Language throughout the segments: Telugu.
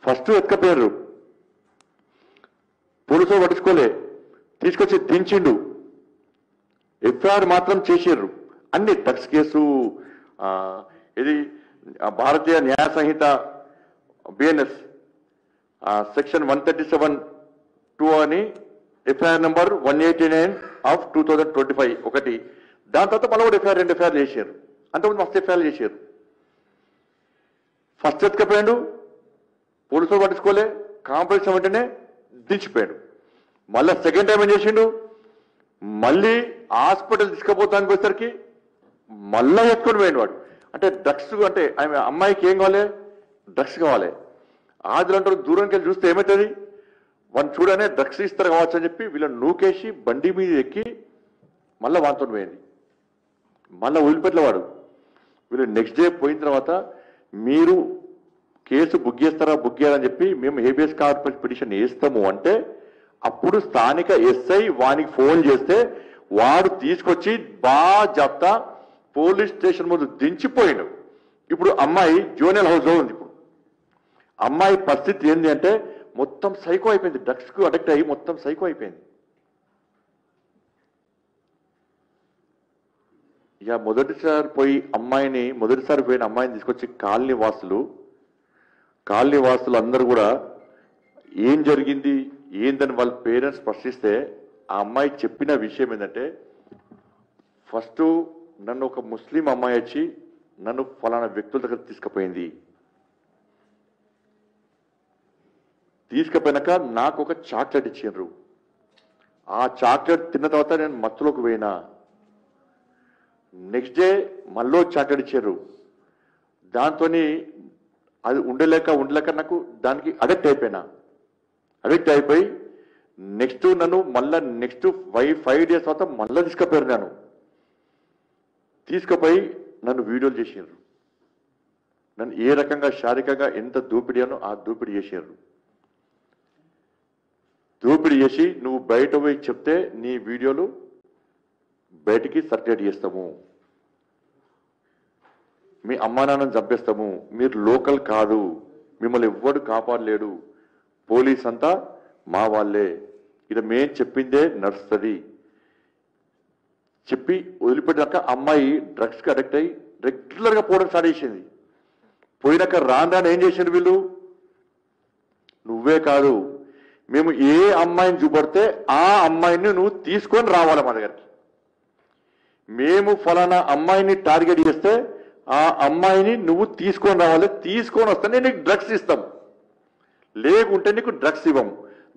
ఫస్ట్ ఎత్తుకపోయారు, పోలీసులు పట్టించుకోలే, తీసుకొచ్చి దించిండు. ఎఫ్ఐఆర్ మాత్రం చేసారు. అన్ని డ్రగ్స్ కేసు, ఇది భారతీయ న్యాయ సంహిత బిఎన్ఎస్ సెక్షన్ 137(2) అని ఎఫ్ఐఆర్ నెంబర్ 189 ఆఫ్ 2025 ఒకటి. దాని తర్వాత మళ్ళీ కూడా ఎఫ్ఐఆర్ 2 ఎఫ్ఐఆర్లు చేశారు. అంతకుముందు మస్తు ఎఫ్ఐఆర్లు చేశారు. ఫస్ట్ ఎత్తుకపోయాడు, పోలీసులు పట్టించుకోలే, కాంప్రమైజ్ వెంటనే దించిపోయాడు. మళ్ళీ సెకండ్ టైం ఏం చేసిండు, మళ్ళీ హాస్పిటల్ తీసుకుపోతానికి పోయేసరికి మళ్ళా ఎత్తుకొని పోయాడు వాడు. అంటే డ్రగ్స్, అంటే ఆమె అమ్మాయికి ఏం కావాలి, డ్రగ్స్ కావాలి. ఆదులు అంటారు దూరంకి వెళ్ళి చూస్తే ఏమవుతుంది, వాళ్ళు చూడనే డ్రగ్స్ ఇస్తారు కావచ్చు అని చెప్పి వీళ్ళని నూకేసి బండి మీద ఎక్కి మళ్ళీ వాంతో పోయింది. మళ్ళీ వదిలిపెట్టలేవాడు. వీళ్ళు నెక్స్ట్ డే పోయిన తర్వాత మీరు కేసు బుక్ చేస్తారా, బుక్ చేయాలని చెప్పి మేము హేబియస్ కార్పస్ పిటిషన్ వేస్తాము అంటే అప్పుడు స్థానిక ఎస్ఐ వానికి ఫోన్ చేస్తే వాడు తీసుకొచ్చి బాజాప్తా పోలీస్ స్టేషన్ ముందు దించిపోయాడు. ఇప్పుడు అమ్మాయి జూనియర్ హౌస్ లో ఉంది. ఇప్పుడు అమ్మాయి పరిస్థితి ఏంటి అంటే మొత్తం సైకో అయిపోయింది, డ్రగ్స్ కు అడిక్ట్ అయ్యి మొత్తం సైకో అయిపోయింది. ఇక మొదటిసారి పోయిన అమ్మాయిని తీసుకొచ్చి కాలనీ వాసులు అందరూ కూడా ఏం జరిగింది ఏందని వాళ్ళ పేరెంట్స్ ప్రశ్నిస్తే ఆ అమ్మాయి చెప్పిన విషయం ఏంటంటే, ఫస్ట్ నన్ను ఒక ముస్లిం అమ్మాయి వచ్చి నన్ను ఫలానా వ్యక్తుల దగ్గర తీసుకుపోయినాక నాకు ఒక చాక్లెట్ ఇచ్చిండ్రు. ఆ చాక్లెట్ తిన్న తర్వాత నేను మత్తులోకి పోయినా. నెక్స్ట్ డే మళ్ళీ చాక్లెట్ ఇచ్చారు. దాంతో అది ఉండలేక నాకు దానికి అడిక్ట్ అయిపోయి నెక్స్ట్ నన్ను మళ్ళా నెక్స్ట్ 5 డేస్ తర్వాత మళ్ళీ తీసుకుపోయారు. తీసుకుపోయి నన్ను వీడియోలు చేసారు. నన్ను ఏ రకంగా శారీరకంగా ఎంత దోపిడీ అనో ఆ దోపిడీ చేశారు. దోపిడీ చేసి నువ్వు బయట పోయి చెప్తే నీ వీడియోలు బయటికి సర్క్యులేట్ చేస్తాము, మీ అమ్మా నాన్నని చంపేస్తాము, మీరు లోకల్ కాదు, మిమ్మల్ని ఎవ్వడు కాపాడలేడు, పోలీస్ అంతా మా వాళ్ళే, ఇది మేం చెప్పిందే నడుస్తుంది చెప్పి వదిలిపెట్టినాక అమ్మాయి డ్రగ్స్కి అడిక్ట్ అయ్యి రెగ్యులర్గా పోవడం స్టార్ట్ చేసింది. పోయినాక రాను ఏం చేశారు వీళ్ళు, నువ్వే కాదు మేము ఏ అమ్మాయిని చూపడితే ఆ అమ్మాయిని నువ్వు తీసుకొని రావాలి మా దగ్గరికి, మేము ఫలానా అమ్మాయిని టార్గెట్ చేస్తే ఆ అమ్మాయిని నువ్వు తీసుకొని రావాలి, తీసుకొని వస్తేనే నీకు డ్రగ్స్ ఇస్తాం, లేకుంటే నీకు డ్రగ్స్ ఇవ్వము,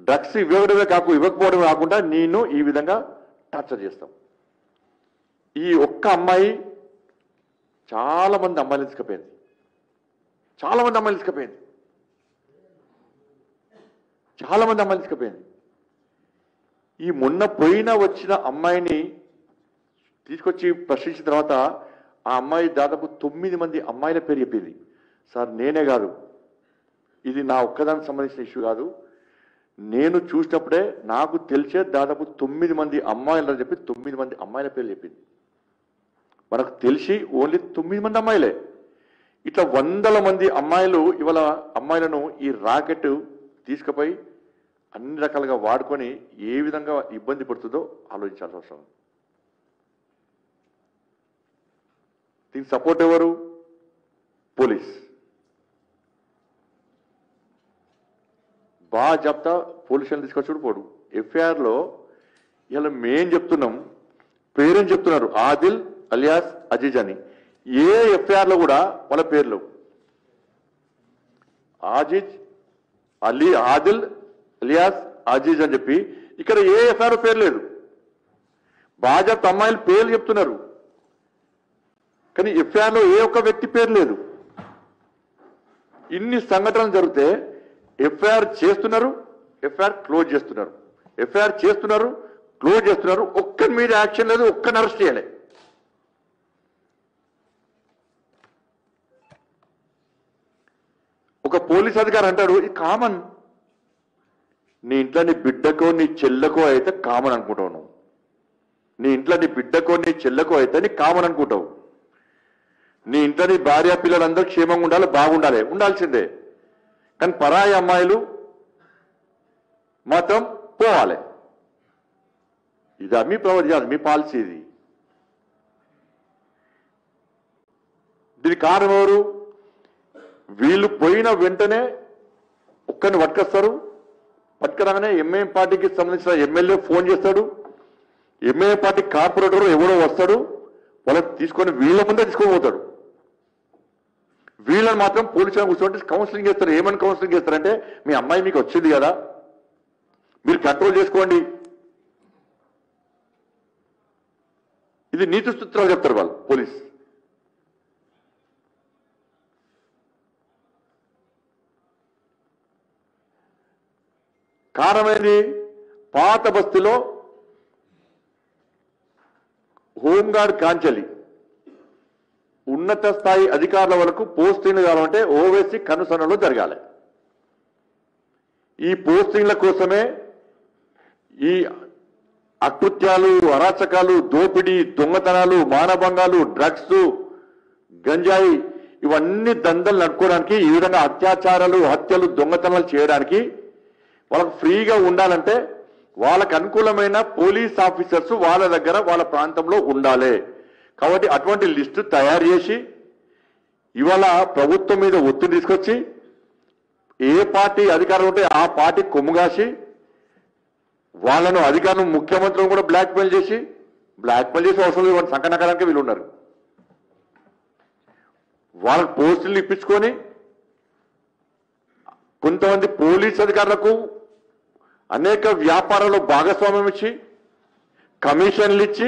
డ్రగ్స్ ఇవ్వకపోవడమే కాకుండా నేను ఈ విధంగా టార్చర్ చేస్తాం. ఈ ఒక్క అమ్మాయి చాలా మంది అమ్మాయిలు తీసుకుపోయింది. ఈ మొన్న వచ్చిన అమ్మాయిని తీసుకొచ్చి ప్రశ్నించిన తర్వాత ఆ అమ్మాయి దాదాపు 9 మంది అమ్మాయిల పేరు చెప్పింది. సార్ నేనే కాదు, ఇది నా ఒక్కదానికి సంబంధించిన ఇష్యూ కాదు, నేను చూసినప్పుడే నాకు తెలిసే దాదాపు 9 మంది అమ్మాయిలు అని చెప్పి 9 మంది అమ్మాయిల పేర్లు చెప్పింది. మనకు తెలిసి ఓన్లీ 9 మంది అమ్మాయిలే. ఇట్లా వందల మంది అమ్మాయిలు ఇవాళ అమ్మాయిలను ఈ రాకెట్ తీసుకుపోయి అన్ని రకాలుగా వాడుకొని ఏ విధంగా ఇబ్బంది పడుతుందో ఆలోచించాల్సిన అవసరం. దీనికి సపోర్ట్ ఎవరు? పోలీస్. బాగా చెప్తా పోలీసులను తీసుకొచ్చుడు పోడు. ఎఫ్ఐఆర్లో ఇలా మేం చెప్తున్నాం, పేరేం చెప్తున్నారు, ఆదిల్ అలియాస్ అజీజ్ అని. ఏ ఎఫ్ఐఆర్లో కూడా వాళ్ళ పేర్లు ఆదిల్ అలియాస్ అజీజ్ అని చెప్పి ఇక్కడ ఏ ఎఫ్ఐఆర్ పేరు లేదు. బాజాప్త అమ్మాయిల పేర్లు చెప్తున్నారు కానీ ఎఫ్ఐఆర్లో ఏ ఒక్క వ్యక్తి పేరు లేదు. ఇన్ని సంఘటనలు జరిగితే ఎఫ్ఐఆర్ చేస్తున్నారు, ఎఫ్ఐఆర్ క్లోజ్ చేస్తున్నారు, ఎఫ్ఐఆర్ చేస్తున్నారు, క్లోజ్ చేస్తున్నారు, ఒక్కరి మీద యాక్షన్ లేదు, ఒక్కరిని అరెస్ట్ చేయలే. ఒక పోలీస్ అధికారి అంటాడు ఇది కామన్, నీ ఇంట్లో నీ బిడ్డకో నీ చెల్లెకో అయితే కామన్ అనుకుంటావు నువ్వు, నీ ఇంట్లో నీ బిడ్డకో నీ చెల్లెకో అయితే నీ కామన్ అనుకుంటావు, నీ ఇంట్లో నీ భార్య పిల్లలందరూ క్షేమంగా ఉండాలి, బాగుండాలి, ఉండాల్సిందే. కానీ పరాయి అమ్మాయిలు మాత్రం పోవాలి. ఇది మీ ప్రవర్తి కాదు, మీ పాలసీ ఇది. దీనికి కారణం ఎవరు? వీళ్ళు పోయిన వెంటనే ఒక్కరిని పట్టుకొస్తారు. పట్టుకురాగానే ఎంఐఎం పార్టీకి సంబంధించిన ఎమ్మెల్యే ఫోన్ చేస్తాడు, ఎంఐఎం పార్టీ కార్పొరేటర్ ఎవడో వస్తాడు, వాళ్ళకి తీసుకొని వీళ్ళ ముందే తీసుకొని పోతాడు. వీళ్ళని మాత్రం పోలీసులను కూర్చోబెట్టి కౌన్సిలింగ్ చేస్తారు. ఏమని కౌన్సిలింగ్ చేస్తారంటే, మీ అమ్మాయి మీకు వచ్చింది కదా, మీరు కంట్రోల్ చేసుకోండి. ఇది నీతి సూత్రాలు చెప్తారు వాళ్ళు పోలీస్. కారణమైంది, పాత బస్తీలో హోంగార్డ్ కాంచెలి ఉన్నత స్థాయి అధికారుల వరకు పోస్టింగ్లు కావాలంటే ఓవైసీ కనుసనలో జరగాలి. ఈ పోస్టింగ్ల కోసమే ఈ అకృత్యాలు, అరాచకాలు, దోపిడీ, దొంగతనాలు, మానభంగాలు, డ్రగ్స్, గంజాయి ఇవన్నీ దందలు నడుకోవడానికి, ఈ విధంగా అత్యాచారాలు, హత్యలు, దొంగతనాలు చేయడానికి వాళ్ళకు ఫ్రీగా ఉండాలంటే వాళ్ళకు అనుకూలమైన పోలీస్ ఆఫీసర్స్ వాళ్ళ దగ్గర వాళ్ళ ప్రాంతంలో ఉండాలి. కాబట్టి అటువంటి లిస్టు తయారు చేసి ఇవాళ ప్రభుత్వం మీద ఒత్తిడి తీసుకొచ్చి ఏ పార్టీ అధికారం ఉంటే ఆ పార్టీ కొమ్ముగాసి వాళ్ళను అధికారులను ముఖ్యమంత్రులను కూడా బ్లాక్మెయిల్ చేసి అవసరం లేదు, వాళ్ళు సంకనకరానికి వీళ్ళు ఉన్నారు. వాళ్ళకు పోస్టులు ఇప్పించుకొని కొంతమంది పోలీస్ అధికారులకు అనేక వ్యాపారాల్లో భాగస్వామ్యం ఇచ్చి కమిషన్లు ఇచ్చి